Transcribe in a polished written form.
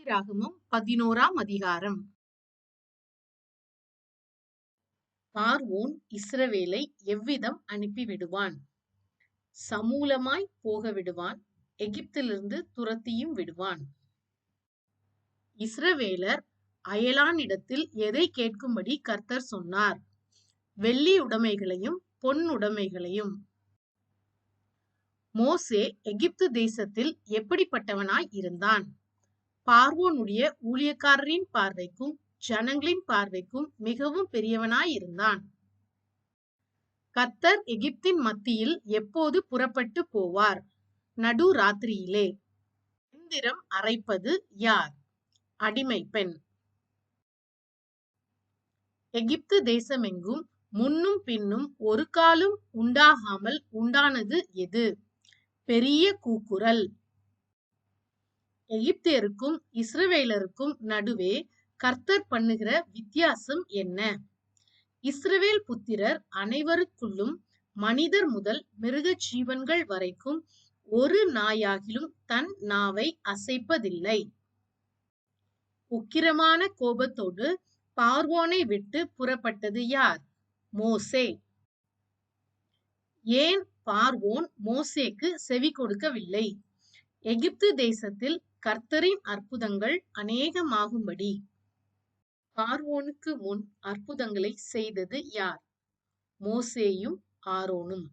ஆதியாகமம் 11ஆம் அதிகாரம். பார்வோன் இஸ்ரவேலை எவ்விதம் அனுப்பிவிடுவான்? சமூலமாய் போக விடுவான், எகிப்திலிருந்து துரத்தியும் விடுவான். இஸ்ரவேலர் அயலானிடத்தில் எதை கேட்கும்படி கர்த்தர் சொன்னார்? வெள்ளி உடைமைகளையும் பொன் உடைமைகளையும். மோசே எகிப்து தேசத்தில் எப்படிப்பட்டவனாய் இருந்தான்? பார்வோனுடைய ஊழியக்காரரின் பார்வைக்கும் ஜனங்களின் பார்வைக்கும் மிகவும் பெரியவனாய் இருந்தான். கர்த்தர் எகிப்தின் மத்தியில் எப்போது புறப்பட்டு போவார்? நடு ராத்திரியிலே. எந்திரம் அரைப்பது யார்? அடிமை பெண். எகிப்து தேசமெங்கும் முன்னும் பின்னும் ஒரு காலும் உண்டாகாமல் உண்டானது எது? பெரிய கூக்குரல். எகிப்தியருக்கும் இஸ்ரவேலருக்கும் நடுவே கர்த்தர் பண்ணுகிற வித்தியாசம் என்ன? இஸ்ரவேல் புத்திரர் அனைவருக்குள்ளும் மனிதர் முதல் மிருக ஜீவன்கள் வரைக்கும் ஒரு நாயாகிலும் தன் நாவை அசைப்பதில்லை. உக்கிரமான கோபத்தோடு பார்வோனை விட்டு புறப்பட்டது யார்? மோசே. ஏன் பார்வோன் மோசேக்கு செவி கொடுக்கவில்லை? எகிப்து தேசத்தில் கர்த்தரின் அற்புதங்கள் அநேகமாகும்படி. பார்வோனுக்கு முன் அற்புதங்களை செய்தது யார்? மோசேயும் ஆரோனும்.